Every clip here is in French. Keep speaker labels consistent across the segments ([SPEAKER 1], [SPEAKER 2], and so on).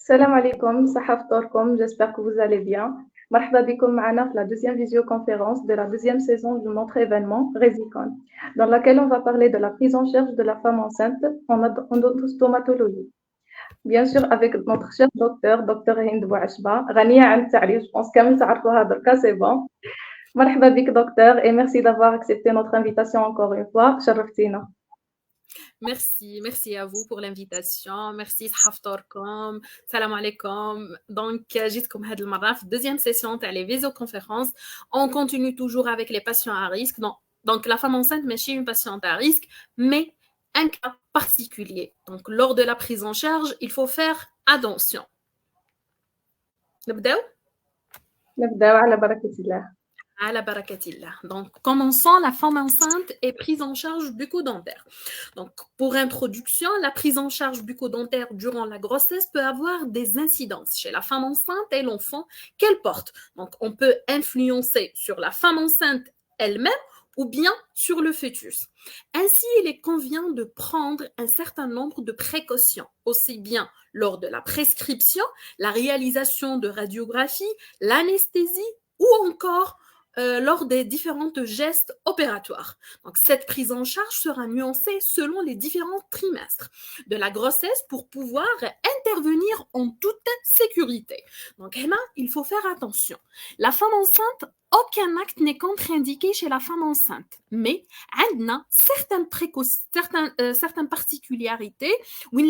[SPEAKER 1] Salam alaikum, صحة فطوركم, j'espère que vous allez bien. مرحبا بكم معنا في la deuxième visioconférence de la deuxième saison de notre événement Resicon, dans laquelle on va parler de la prise en charge de la femme enceinte en stomatologie. Bien sûr, avec notre cher docteur Hind Bouachba, غنية عن التعريف, je pense كامل تعرفوها دركا, c'est bon. مرحبا بك docteur et merci d'avoir accepté notre invitation encore une fois, شرفتينا.
[SPEAKER 2] Merci à vous pour l'invitation. Merci, Haftorkom. Salam alaikum. Donc, جيتكم هذه المرة في deuxième session تاع les visioconférences. On continue toujours avec les patients à risque. Donc la femme enceinte, mais chez une patiente à risque, mais un cas particulier. Donc, lors de la prise en charge, il faut faire attention. نبداو؟
[SPEAKER 1] نبداو على بركة الله.
[SPEAKER 2] À la barakatillah. Donc, commençons, la femme enceinte est prise en charge bucco-dentaire. Donc, pour introduction, la prise en charge bucco-dentaire durant la grossesse peut avoir des incidences chez la femme enceinte et l'enfant qu'elle porte. Donc, on peut influencer sur la femme enceinte elle-même ou bien sur le fœtus. Ainsi, il est convient de prendre un certain nombre de précautions, aussi bien lors de la prescription, la réalisation de radiographie, l'anesthésie ou encore lors des différents gestes opératoires. Donc, cette prise en charge sera nuancée selon les différents trimestres de la grossesse pour pouvoir intervenir en toute sécurité. Donc, là, il faut faire attention. La femme enceinte, aucun acte n'est contre-indiqué chez la femme enceinte, mais on a certaines particularités où il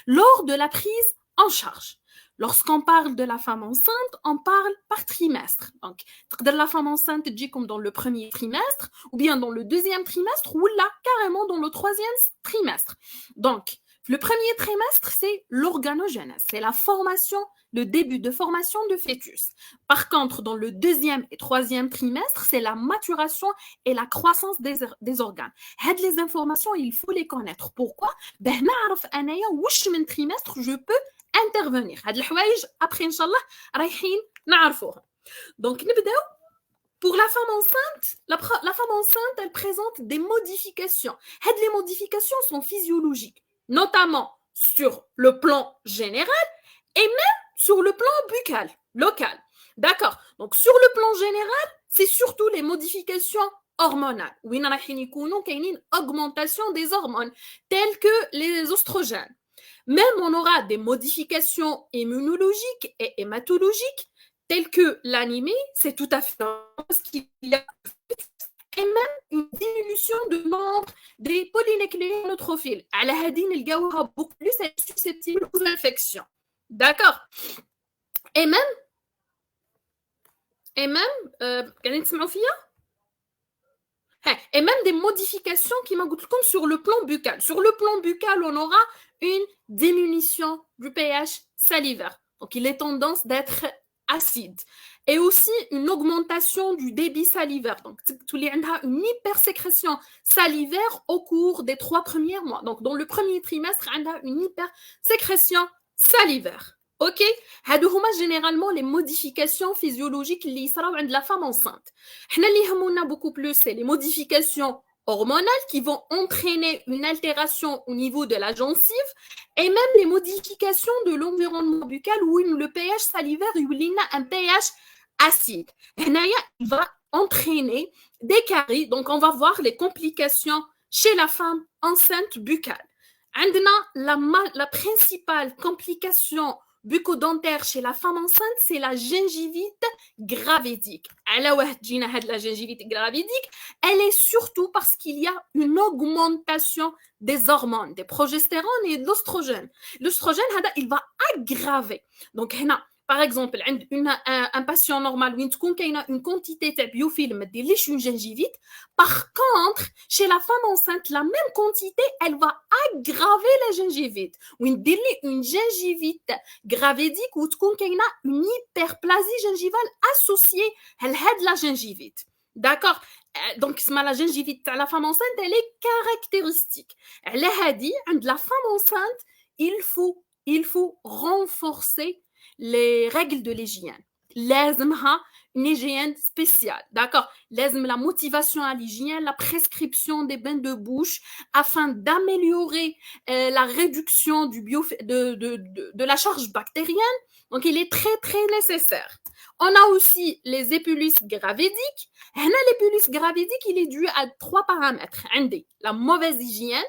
[SPEAKER 2] lors de la prise en charge. Lorsqu'on parle de la femme enceinte, on parle par trimestre. Donc, la femme enceinte dit comme dans le premier trimestre, ou bien dans le deuxième trimestre, ou là, carrément dans le troisième trimestre. Donc, le premier trimestre, c'est l'organogénèse, c'est la formation, le début de formation de fœtus. Par contre, dans le deuxième et troisième trimestre, c'est la maturation et la croissance des organes. Les informations, il faut les connaître. Pourquoi? Ben, trimestre, je peux intervenir. هاد الحوايج après inchallah رايحين نعرفوهم. Donc نبداو. Pour la femme enceinte, la femme enceinte, elle présente des modifications. Les modifications sont physiologiques, notamment sur le plan général et même sur le plan buccal, local. D'accord. Donc sur le plan général, c'est surtout les modifications hormonales. وين رايحين يكونوا كاينين augmentation des hormones telles que les oestrogènes. Même on aura des modifications immunologiques et hématologiques, telles que l'anémie, c'est tout à fait parce qu'il y a et même une diminution de nombre des polynucléaires neutrophiles. À la hadine, il y aura beaucoup plus susceptible aux infections. D'accord. Et même, et même des modifications qui m'ont comme sur le plan buccal. Sur le plan buccal, on aura une diminution du pH salivaire. Donc, il est tendance d'être acide. Et aussi une augmentation du débit salivaire. Donc, il y a une hypersécrétion salivaire au cours des 3 premiers mois. Donc, dans le premier trimestre, il y a une hypersécrétion salivaire. Ok, هادو هما généralement les modifications physiologiques اللي يصراو عند la femme enceinte. حنا اللي يهمونا beaucoup plus c'est les modifications hormonales qui vont entraîner une altération au niveau de la gencive et même les modifications de l'environnement buccal où le pH salivaire il a un pH acide. Il va entraîner des caries, donc on va voir les complications chez la femme enceinte buccale. La principale complication bucco-dentaire chez la femme enceinte, c'est la gingivite gravidique. La gingivite gravidique, elle est surtout parce qu'il y a une augmentation des hormones, des progestérone et de l'oestrogène. L'oestrogène, il va aggraver. Donc, par exemple, un patient normal, une quantité de biofilm, une gingivite. Par contre, chez la femme enceinte, la même quantité, elle va aggraver la gingivite. Une gingivite gravidique ou une hyperplasie gingivale associée à la gingivite. D'accord? Donc, la gingivite de la femme enceinte, elle est caractéristique. Elle a dit, de la femme enceinte, il faut renforcer les règles de l'hygiène. لازمها une hygiène spéciale, d'accord? لازم la motivation à l'hygiène, la prescription des bains de bouche afin d'améliorer la réduction de la charge bactérienne. Donc, il est très, très nécessaire. On a aussi les épulis gravidiques. L'épulis gravidique, il est dû à 3 paramètres. La mauvaise hygiène,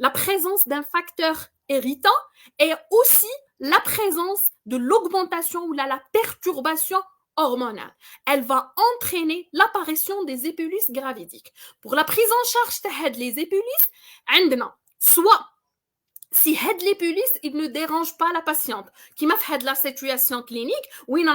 [SPEAKER 2] la présence d'un facteur irritant et aussi la présence de l'augmentation ou la perturbation hormonale. Elle va entraîner l'apparition des épulis gravidiques. Pour la prise en charge des épulis, soit si l'épulis, il ne dérange pas la patiente, qui m'a fait de la situation clinique, oui,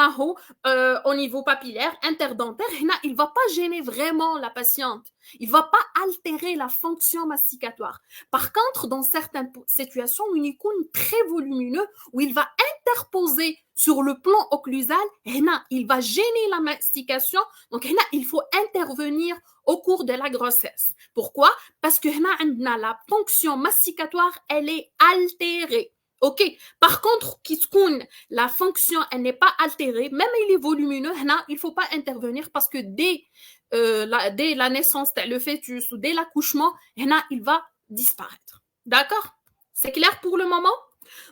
[SPEAKER 2] au niveau papillaire, interdentaire, il ne va pas gêner vraiment la patiente. Il ne va pas altérer la fonction masticatoire. Par contre, dans certaines situations, il est très volumineux, où il va interposer sur le plan occlusal, il va gêner la mastication. Donc, il faut intervenir au cours de la grossesse. Pourquoi? Parce que la fonction masticatoire, elle est altérée. OK. Par contre, la fonction, elle n'est pas altérée, même il est volumineux, il ne faut pas intervenir parce que dès la naissance, le fœtus ou dès l'accouchement, il va disparaître. D'accord? C'est clair pour le moment?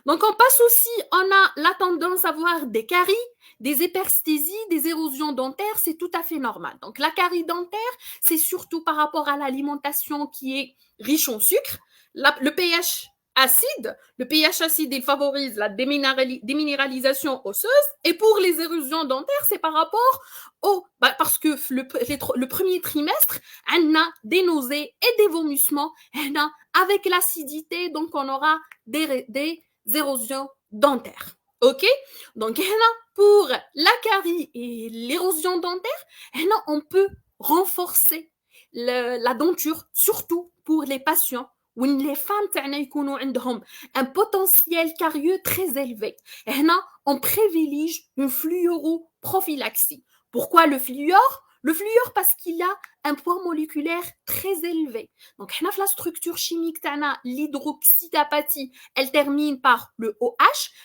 [SPEAKER 2] Donc, on passe aussi, on a la tendance à avoir des caries, des hypersthésies, des érosions dentaires, c'est tout à fait normal. Donc, la carie dentaire, c'est surtout par rapport à l'alimentation qui est riche en sucre. Le pH acide, il favorise la déminéralisation osseuse. Et pour les érosions dentaires, c'est par rapport parce que le premier trimestre, on a des nausées et des vomissements. Avec l'acidité, donc on aura des érosions dentaires. OK? Donc, pour la carie et l'érosion dentaire, on peut renforcer la denture, surtout pour les patients où les femmes ont un potentiel carieux très élevé. On privilégie une fluoroprophylaxie. Pourquoi le fluor? Le fluor parce qu'il a un poids moléculaire très élevé. Donc, la structure chimique, l'hydroxydapatie, elle termine par le OH.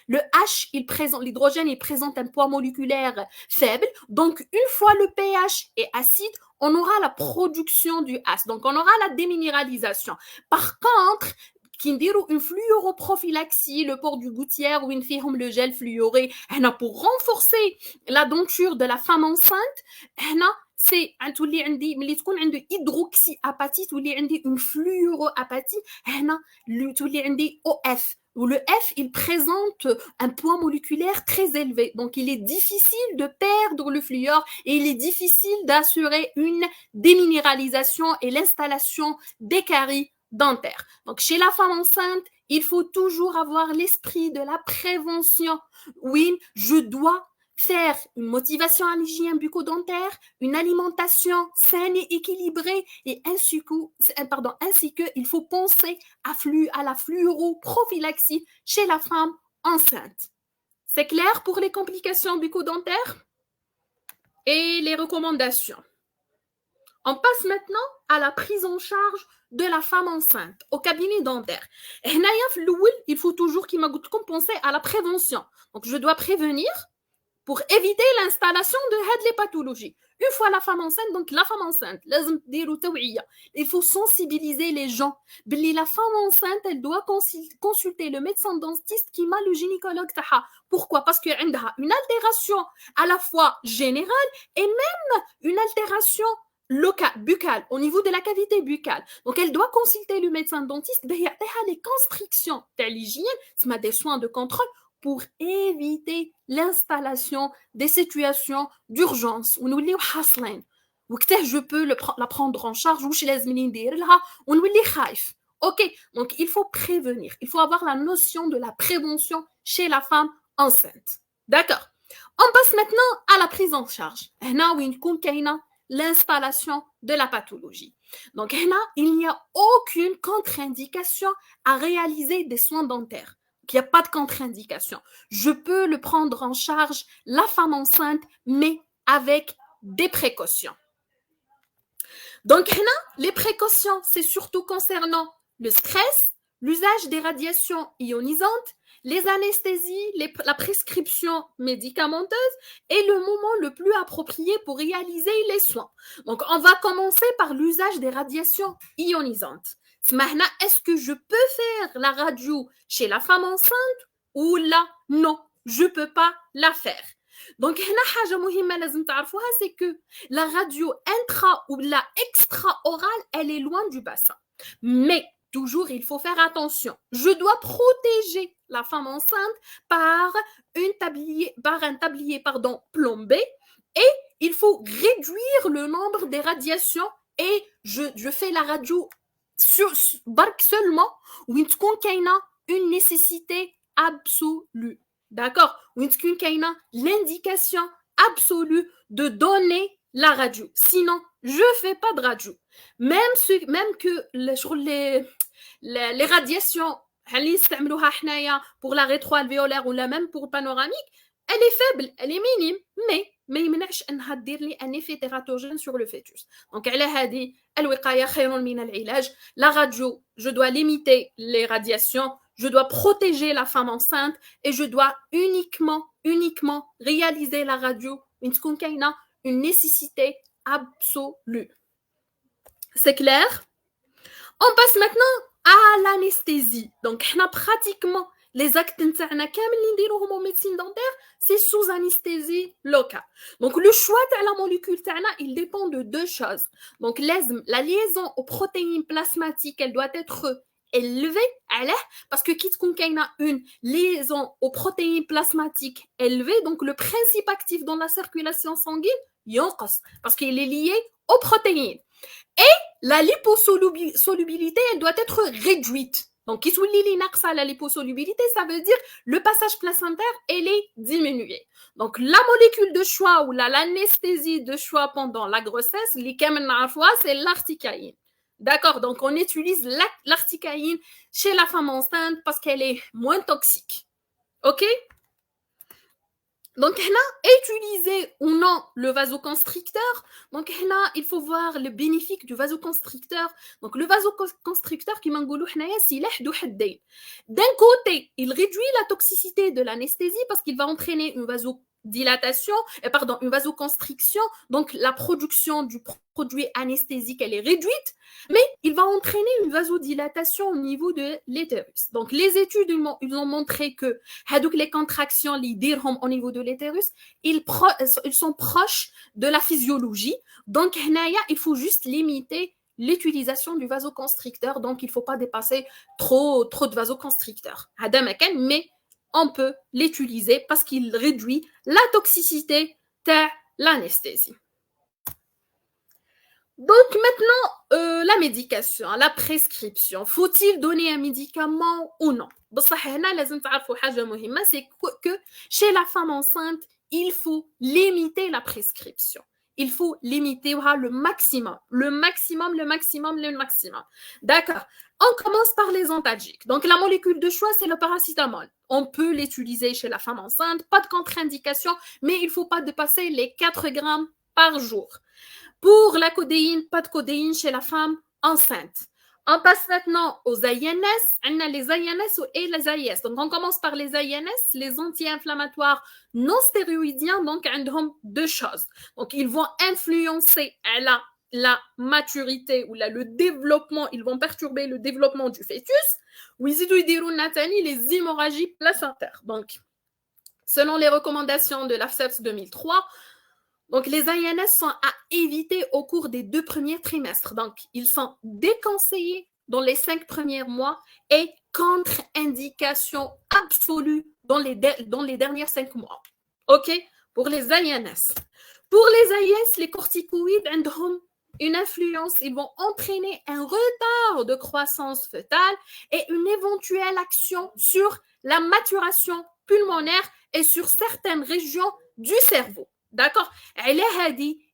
[SPEAKER 2] Le H, l'hydrogène, il présente un poids moléculaire faible. Donc, une fois le pH est acide, on aura la production du H. Donc, on aura la déminéralisation. Par contre, qui diront une fluoroprophylaxie, le port du gouttière ou une firme le gel fluoré, pour renforcer la denture de la femme enceinte, c'est un تولي عندي ملي تكون عنده hydroxyapatite تولي عندي une fluoroapathie تولي عندي OF où le F il présente un poids moléculaire très élevé, donc il est difficile de perdre le fluor et il est difficile d'assurer une déminéralisation et l'installation des caries dentaires. Donc chez la femme enceinte, il faut toujours avoir l'esprit de la prévention. Oui, je dois faire une motivation à l'hygiène bucco-dentaire, une alimentation saine et équilibrée, et ainsi que il faut penser à la fluoroprophylaxie chez la femme enceinte. C'est clair pour les complications bucco-dentaires? Et les recommandations. On passe maintenant à la prise en charge de la femme enceinte au cabinet dentaire. Il faut toujours penser à la prévention. Donc, je dois prévenir pour éviter l'installation de les pathologies. Une fois la femme enceinte, il faut sensibiliser les gens. La femme enceinte, elle doit consulter le médecin dentiste qui m'a le gynécologue. Pourquoi? Parce qu'elle a une altération à la fois générale et même une altération buccale, au niveau de la cavité buccale. Donc, elle doit consulter le médecin dentiste, les constrictions de l'hygiène, des soins de contrôle, pour éviter l'installation des situations d'urgence. Je peux la prendre en charge, ok, donc il faut prévenir. Il faut avoir la notion de la prévention chez la femme enceinte. D'accord. On passe maintenant à la prise en charge. L'installation de la pathologie. Donc, il n'y a aucune contre-indication à réaliser des soins dentaires. Il n'y a pas de contre-indication. Je peux le prendre en charge, la femme enceinte, mais avec des précautions. Donc, les précautions, c'est surtout concernant le stress, l'usage des radiations ionisantes, les anesthésies, la prescription médicamenteuse est le moment le plus approprié pour réaliser les soins. Donc, on va commencer par l'usage des radiations ionisantes. Smahna, est-ce que je peux faire la radio chez la femme enceinte ou là, non, je ne peux pas la faire. Donc, c'est que la radio intra ou la extra-orale, elle est loin du bassin. Mais toujours, il faut faire attention. Je dois protéger la femme enceinte par un tablier plombé et il faut réduire le nombre des radiations et je fais la radio seulement où il y a une nécessité absolue. D'accord? Où il y a l'indication absolue de donner la radio. Sinon, je ne fais pas de radio. Même que les radiations pour la rétroalvéolaire ou même pour panoramique, elle est faible, elle est minime, mais ما يمنعش انها تدير لي ان effet tératogène sur le fœtus. Donc على هذه الوقايه خير من العلاج. La radio, je dois limiter les radiations, je dois protéger la femme enceinte et je dois uniquement réaliser la radio une تكون كاينه une nécessité absolue. C'est clair? On passe maintenant à l'anesthésie. Donc, on a pratiquement les actes en médecine dentaire, c'est sous anesthésie locale. Donc, le choix de la molécule, il dépend de deux choses. Donc, la liaison aux protéines plasmatiques, elle doit être élevée, parce que quitte qu'on a une liaison aux protéines plasmatiques élevée, donc le principe actif dans la circulation sanguine, parce qu'il est lié aux protéines. Et la liposolubilité, elle doit être réduite. Donc, la liposolubilité, ça veut dire le passage placentaire, elle est diminuée. Donc, la molécule de choix ou l'anesthésie de choix pendant la grossesse, c'est l'articaïne. D'accord, donc on utilise l'articaïne chez la femme enceinte parce qu'elle est moins toxique. Ok? Donc, utiliser ou non le vasoconstricteur. Donc, il faut voir le bénéfice du vasoconstricteur. Donc, le vasoconstricteur, qui c'est d'un côté, il réduit la toxicité de l'anesthésie parce qu'il va entraîner une vasoconstriction. Donc, la production du produit anesthésique, elle est réduite, mais il va entraîner une vasodilatation au niveau de l'utérus. Donc, les études, ils ont montré que les contractions, au niveau de l'utérus, ils sont proches de la physiologie. Donc, il faut juste limiter l'utilisation du vasoconstricteur. Donc, il ne faut pas dépasser trop de vasoconstricteurs. Mais on peut l'utiliser parce qu'il réduit la toxicité de l'anesthésie. Donc maintenant, la médication, la prescription. Faut-il donner un médicament ou non? C'est que chez la femme enceinte, il faut limiter la prescription. Il faut limiter le maximum. D'accord. On commence par les antalgiques. Donc, la molécule de choix, c'est le paracétamol. On peut l'utiliser chez la femme enceinte, pas de contre-indication, mais il ne faut pas dépasser les 4 grammes par jour. Pour la codéine, pas de codéine chez la femme enceinte. On passe maintenant aux AINS. On a les AINS et les AIS. Donc, on commence par les AINS, les anti-inflammatoires non stéroïdiens. Donc, ils ont deux choses. Donc, ils vont influencer la maturité ou le développement. Ils vont perturber le développement du fœtus. Ou ils diront les hémorragies placentaires. Donc, selon les recommandations de l'AFSEPS 2003, donc, les AINS sont à éviter au cours des 2 premiers trimestres. Donc, ils sont déconseillés dans les 5 premiers mois et contre-indication absolue dans les derniers 5 mois. OK? Pour les AINS. Pour les AIS, les corticoïdes ont une influence. Ils vont entraîner un retard de croissance fœtale et une éventuelle action sur la maturation pulmonaire et sur certaines régions du cerveau. D'accord?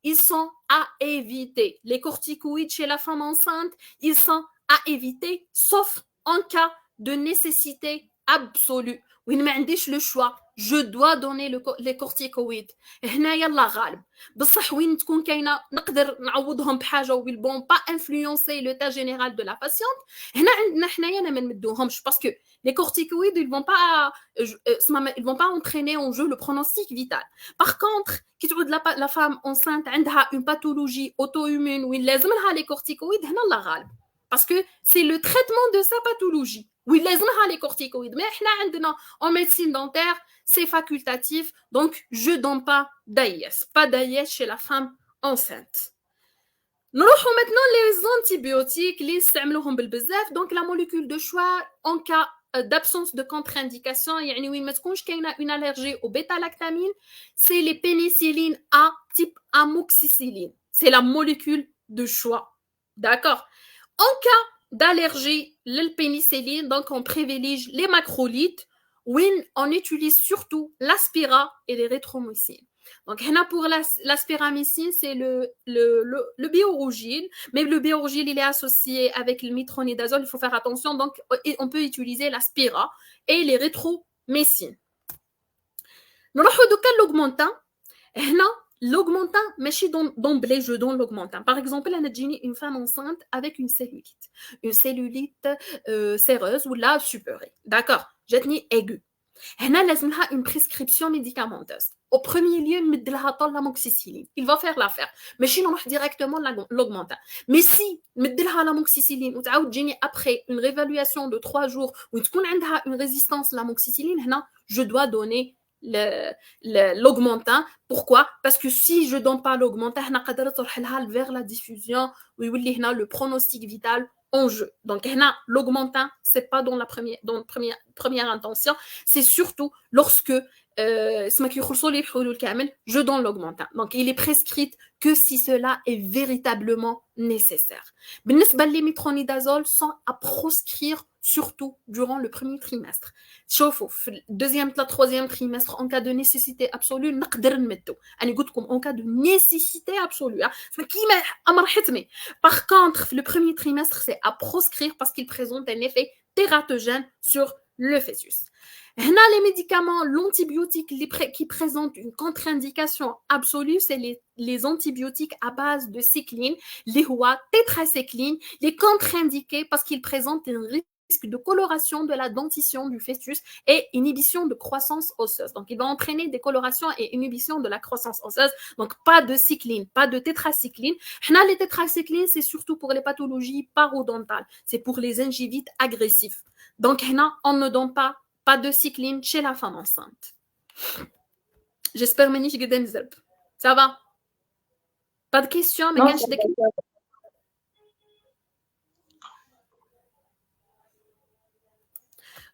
[SPEAKER 2] Ils sont à éviter. Les corticoïdes chez la femme enceinte, ils sont à éviter, sauf en cas de nécessité absolue. وين ما عنديش لو شوا جو دوا دوني لي كورتيكويد. هنا يلا غالب بصح وين تكون كاينه نقدر نعوضهم بحاجه ويل بون با انفلونسي لو تا جينيرال دو لا باسيونت. هنا عندنا حنايا ما نمدوهمش باسكو les corticoïdes ils vont pas entraîner en jeu le pronostic vital. Par contre كي تعود la femme enceinte عندها une pathologie auto-immune وين لازم لها les corticoïdes هنا الله غالب parce que c'est le traitement de sa pathologie. Oui, les corticoïdes. Mais en médecine dentaire, c'est facultatif. Donc, je ne donne pas d'AIS. Pas d'AIS chez la femme enceinte. Nous avons maintenant les antibiotiques. Donc, la molécule de choix en cas d'absence de contre-indication, une allergie au bêta-lactamine, c'est les pénicillines A type amoxicilline. C'est la molécule de choix. D'accord? En cas d'allergie, la pénicilline, donc on privilégie les macrolides, où on utilise surtout l'aspira et les rétromycines. Donc, pour l'aspiramycine, c'est le biorogile, mais le biorogile, il est associé avec le metronidazole, il faut faire attention, donc on peut utiliser l'aspira et les rétromycines. Nous avons l'augmentant. L'augmentant, mais d'emblée, je donne l'augmentant. Par exemple, on a une femme enceinte avec une cellulite séreuse ou la supérée. D'accord? J'ai aiguë. هنا لازم لها une prescription médicamenteuse. Au premier lieu, نمد لها l'amoxicilline. Il va faire l'affaire. ماشي نروح directement l'augmentant. Mais si نمد لها l'amoxicilline وتعاود تجيني après une réévaluation de 3 jours où تكون عندها une résistance à l'amoxicilline, هنا je dois donner l'augmentant. Pourquoi? Parce que si je donne pas l'augmentant, هنا قادرة تروح لها vers la diffusion ويولي هنا le pronostic vital en jeu. Donc, l'augmentant, c'est pas dans la première intention, c'est surtout lorsque je donne l'augmentant. Donc, il est prescrit que si cela est véritablement nécessaire. Les métronidazole sont à proscrire surtout durant le premier trimestre. شوفوا في deuxième la troisième trimestre en cas de nécessité absolue نقدر نمدو. أنا قلت لكم en cas de nécessité absolue. كيما أمر حتمي. Par contre, le premier trimestre c'est à proscrire parce qu'il présente un effet tératogène sur le fœtus. Les médicaments, l'antibiotique qui présentent une contre-indication absolue, c'est les antibiotiques à base de cycline, les tétracycline, les contre-indiqués parce qu'ils présentent un risque de coloration de la dentition du fœtus et inhibition de croissance osseuse. Donc, il va entraîner des colorations et inhibition de la croissance osseuse. Donc, pas de cycline, pas de tétracycline. Les tétracyclines, c'est surtout pour les pathologies parodontales. C'est pour les gingivites agressifs. Donc, on ne donne pas de cycline chez la femme enceinte. J'espère que je vais vous ça va? Pas de questions, mais
[SPEAKER 1] Non,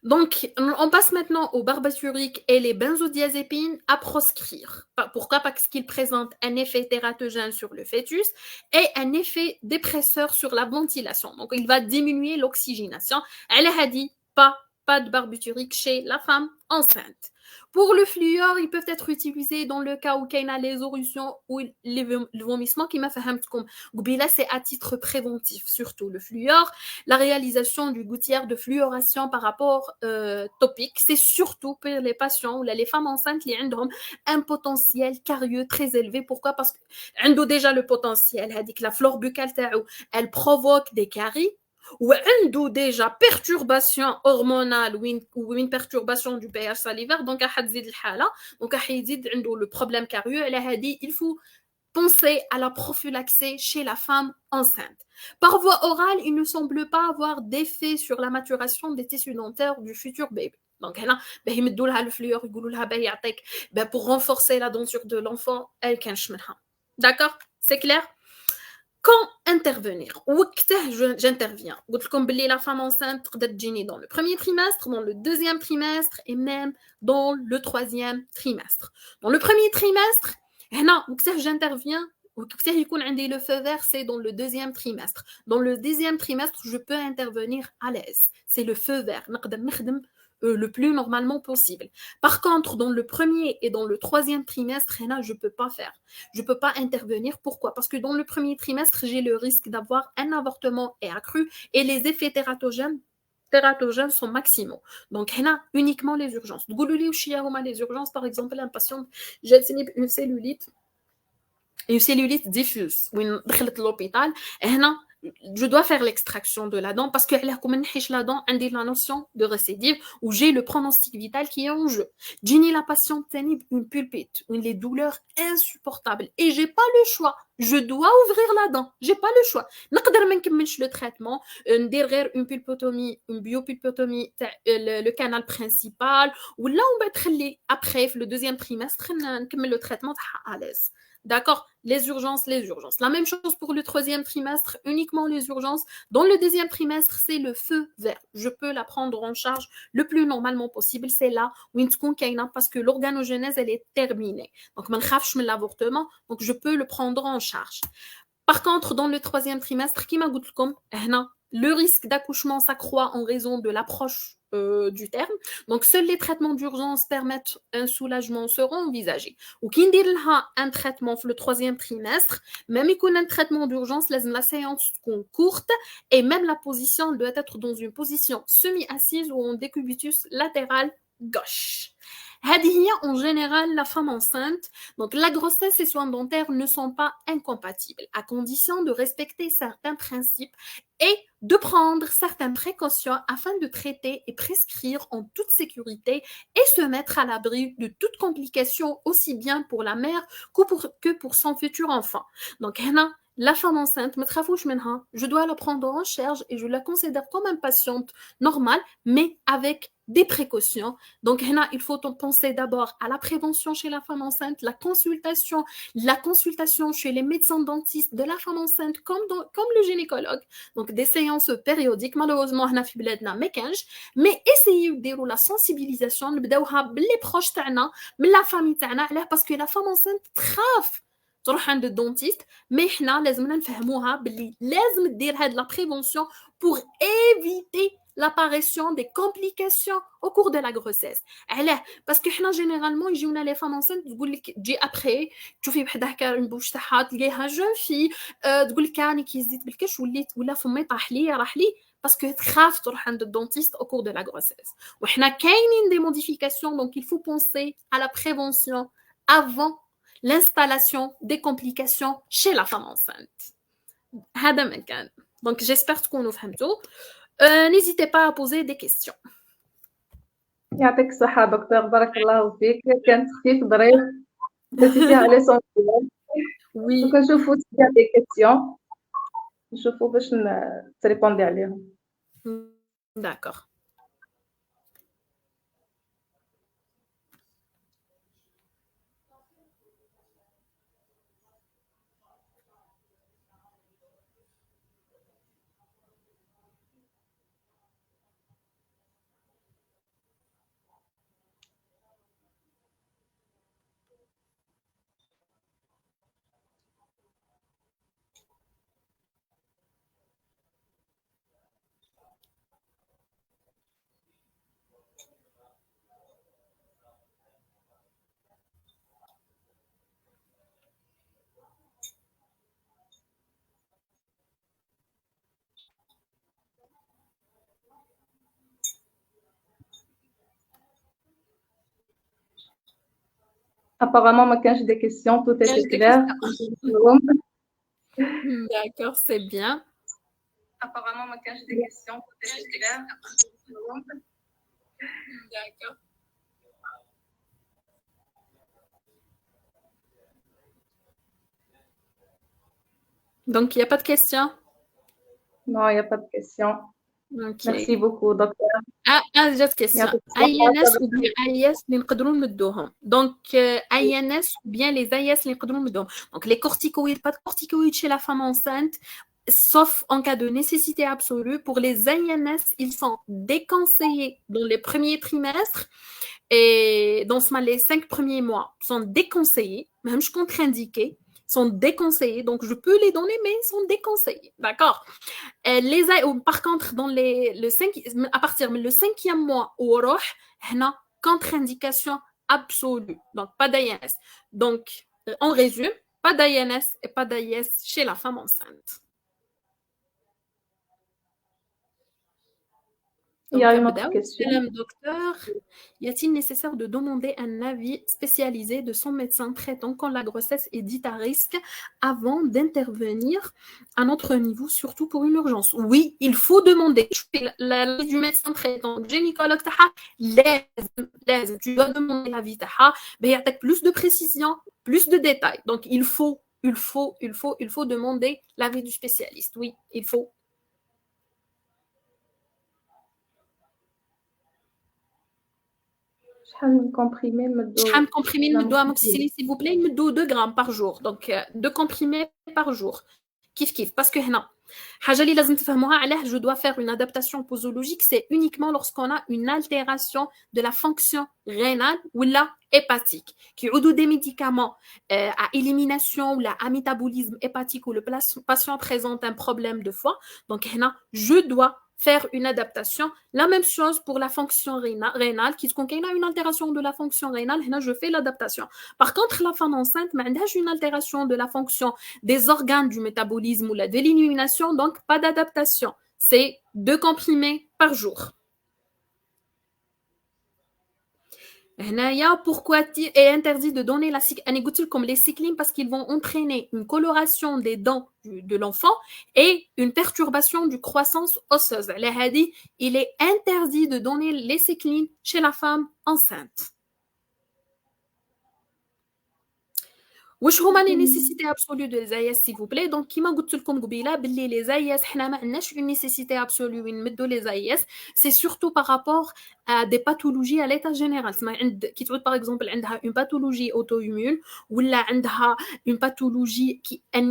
[SPEAKER 2] Donc, on passe maintenant aux barbituriques et les benzodiazépines à proscrire. Pourquoi? Parce qu'ils présentent un effet tératogène sur le fœtus et un effet dépresseur sur la ventilation. Donc, il va diminuer l'oxygénation. Elle a dit pas de barbiturique chez la femme enceinte. Pour le fluor, ils peuvent être utilisés dans le cas où il y a les érosions ou le vomissement qui m'a fait un petit là, c'est à titre préventif, surtout le fluor. La réalisation du gouttière de fluoration par rapport topique, c'est surtout pour les patients ou les femmes enceintes qui ont un potentiel carieux très élevé. Pourquoi? Parce qu'elles ont déjà le potentiel. La flore buccale, elle provoque des caries. وعنده déjà perturbation hormonale ou une perturbation du pH salivaire donc حتزيد الحالة donc حيزيد عنده le problème carieux. Elle a dit il faut penser à la prophylaxie chez la femme enceinte. Par voie orale, il ne semble pas avoir d'effet sur la maturation des tissus dentaires du futur bébé. Donc هنا يمدوا لها الفلور يقولوا لها يعطيك pour renforcer la denture de l'enfant elle كانش منها. D'accord? C'est clair? Quand intervenir? J'interviens. Comme la femme enceinte dans le premier trimestre, dans le deuxième trimestre et même dans le troisième trimestre. Dans le premier trimestre, j'interviens. Le feu vert, c'est dans le deuxième trimestre. Dans le deuxième trimestre, je peux intervenir à l'aise. C'est le feu vert. Le plus normalement possible. Par contre, dans le premier et dans le troisième trimestre, je ne peux pas faire. Je ne peux pas intervenir. Pourquoi? Parce que dans le premier trimestre, j'ai le risque d'avoir un avortement accru et les effets tératogènes tératogènes sont maximaux. Donc, il y a uniquement les urgences. Les urgences, par exemple, un patient j'ai une cellulite diffuse, où il est à l'hôpital, et je dois faire l'extraction de la dent parce que la dent a la notion de récidive où j'ai le pronostic vital qui est en jeu. Jenny, la patiente, une pulpite, les douleurs insupportables et j'ai pas le choix. Je dois ouvrir la dent. J'ai pas le choix. نقدر ما نكملش le traitement, ندير غير une pulpotomie, une biopulpotomie, le canal principal ou là on va تخلي après le deuxième trimestre نكمل le traitement à l'aise. D'accord, les urgences, les urgences. La même chose pour le troisième trimestre, uniquement les urgences. Dans le deuxième trimestre, c'est le feu vert. Je peux la prendre en charge le plus normalement possible. C'est là où parce que l'organogenèse, elle est terminée. Donc, l'avortement, donc je peux le prendre en charge. Par contre, dans le troisième trimestre, le risque d'accouchement s'accroît en raison de l'approche du terme. Donc, seuls les traitements d'urgence permettent un soulagement seront envisagés. Ou qui un traitement pour le troisième trimestre, même il y a un traitement d'urgence, la séance courte et même la position doit être dans une position semi-assise ou en décubitus latéral gauche. En général, la femme enceinte, donc la grossesse et soins dentaires ne sont pas incompatibles, à condition de respecter certains principes et de prendre certaines précautions afin de traiter et prescrire en toute sécurité et se mettre à l'abri de toute complication aussi bien pour la mère que pour son futur enfant. Donc, la femme enceinte, je dois la prendre en charge et je la considère comme une patiente normale, mais avec des précautions. Donc, il faut penser d'abord à la prévention chez la femme enceinte, la consultation chez les médecins dentistes de la femme enceinte, comme le gynécologue. Donc, des séances périodiques. Malheureusement, on a fait mais essayez de faire la sensibilisation, les proches de la famille, parce que la femme enceinte trave. تروح عند الدونتيست مي حنا لازمنا نفهموها باللي لازم دير هاد لا بريفونسيون pour éviter l'apparition des complications au cours de la grossesse. علاه باسكو حنا جينيرالمون يجيونا لي فام انسنت تقول لك تجي ابري تشوفي بحال هكا البوش تاعها تلقاها جون في تقول لك راني كي زدت بالكش ولا فمي طاح لي راح لي باسكو تخاف تروح عند الدونتيست au cours de la grossesse. وحنا كاينين des modifications donc il faut penser à la prévention avant l'installation des complications chez la femme enceinte. هذا من كان. Donc j'espère تكونوا فهمتوا. N'hésitez pas à poser des questions.
[SPEAKER 1] يعطيك الصحة دكتور بارك الله فيك كانت خفيف ظريف درتي فيها ليسونسيال
[SPEAKER 2] Oui.
[SPEAKER 1] كنشوفوا تيجي دي كيسيون نشوفوا باش تريبوندي عليهم.
[SPEAKER 2] D'accord.
[SPEAKER 1] Apparemment ما كانش des questions tout était clair.
[SPEAKER 2] D'accord, c'est bien.
[SPEAKER 1] Apparemment ما كانش des questions tout était clair.
[SPEAKER 2] D'accord. Donc, il n'y a pas de questions?
[SPEAKER 1] Non, il n'y a pas de questions.
[SPEAKER 2] Okay.
[SPEAKER 1] Merci beaucoup, docteur.
[SPEAKER 2] جات كيسيون INS ou bien AIS اللي نقدروا نمدوهم دونك INS ou bien les AIS اللي نقدروا نمدوهم donc les corticoïdes pas de corticoïdes chez la femme enceinte sauf en cas de nécessité absolue pour les INS ils sont déconseillés dans les premiers trimestres et dans les 5 premiers mois sont déconseillés même contre-indiqués sont déconseillés, donc je peux les donner, mais ils sont déconseillés, d'accord? Par contre, à partir du 5e mois, on a contre-indication absolue, donc pas d'INS. Donc, en résumé, pas d'INS et pas d'IS chez la femme enceinte.
[SPEAKER 1] Il y a une autre question.
[SPEAKER 2] Madame docteur, y a-t-il nécessaire de demander un avis spécialisé de son médecin traitant quand la grossesse est dite à risque avant d'intervenir à notre niveau, surtout pour une urgence? Oui, il faut demander. L'avis du médecin traitant, gynécologue, tu dois demander l'avis, mais il y a plus de précision, plus de détails. Donc, il faut demander l'avis du spécialiste. Oui, il faut.
[SPEAKER 1] شحال من كومبريمي
[SPEAKER 2] شحال من كومبريمي نمدو amoxicilline s'il vous plaît نمدو 2 grammes par jour donc 2 comprimés par jour كيف parce que هنا حاجه اللي لازم تفهموها علاه je dois faire une adaptation posologique c'est uniquement lorsqu'on a une altération de la fonction rénale ou la hépatique qui ont des médicaments à élimination ou à métabolisme hépatique où le patient présente un problème de foie donc هنا je dois faire une adaptation. La même chose pour la fonction rénale, qui contient une altération de la fonction rénale, je fais l'adaptation. Par contre, la femme enceinte, a une altération de la fonction des organes du métabolisme ou de l'élimination, donc pas d'adaptation. C'est 2 comprimés par jour. Pourquoi est interdit de donner la comme les cyclines parce qu'ils vont entraîner une coloration des dents de l'enfant et une perturbation du croissance osseuse. Il est interdit de donner les cyclines chez la femme enceinte. واش هما لي نيسيسيتي ابسولو دو لي s'il vous plaît donc كيما قلت لكم قبيله باللي لي زاياس حنا ما عندناش une nécessité absolue وين نمدوا لي زاياس c'est surtout par rapport à des pathologies à l'état général تسمى عند كي تعود par exemple عندها une pathologie auto-immune ولا عندها une pathologie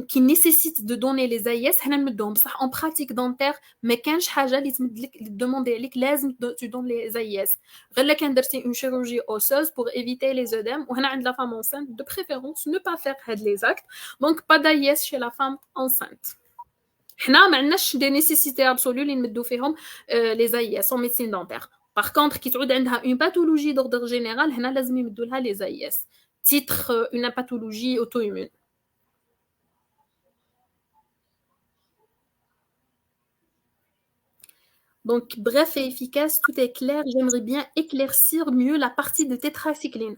[SPEAKER 2] qui nécessite de donner les زاياس حنا نمدوهم بصح en pratique dentaire ما كانش حاجه اللي تمد لك دوموندي عليك لازم tu donnes les زاياس غير لا كان درتي une chirurgie osseuse pour éviter les œdèmes وهنا عند la femme enceinte de préférence ne pas faire les actes donc pas d'AIS chez la femme enceinte حنا ما عندناش des nécessités absolues اللي نمدو فيهم les AIS en médecine dentaire par contre كي تعود عندها une pathologie d'ordre général هنا لازم يمدوا لها les AIS titre une pathologie auto-immune. Donc, bref et efficace, tout est clair. J'aimerais bien éclaircir mieux la partie de tétracycline.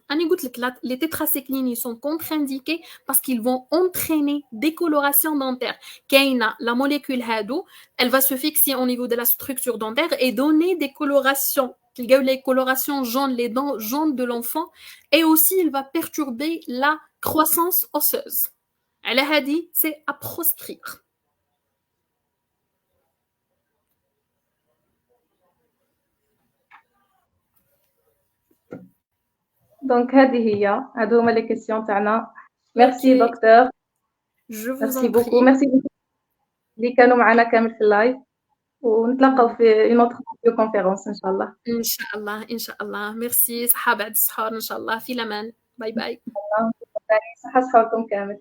[SPEAKER 2] Les tétracyclines, ils sont contre-indiqués parce qu'ils vont entraîner des colorations dentaires. Kaina, la molécule HADO, elle va se fixer au niveau de la structure dentaire et donner des colorations. Les colorations jaunes, les dents jaunes de l'enfant. Et aussi, il va perturber la croissance osseuse. Al-Hadi, c'est à proscrire.
[SPEAKER 1] دونك هذه هي هادو هما لي كيسيون تاعنا. ميرسي دكتور. ميرسي بوكو. ميرسي اللي كانوا معنا كامل في اللايف ونتلاقاو في اون اوتر فيديو كونفيرونس ان شاء الله.
[SPEAKER 2] ان شاء الله ان شاء الله. ميرسي صحه بعد السحور ان شاء الله. في الامان. باي باي.
[SPEAKER 1] صحه صحتكم كامل.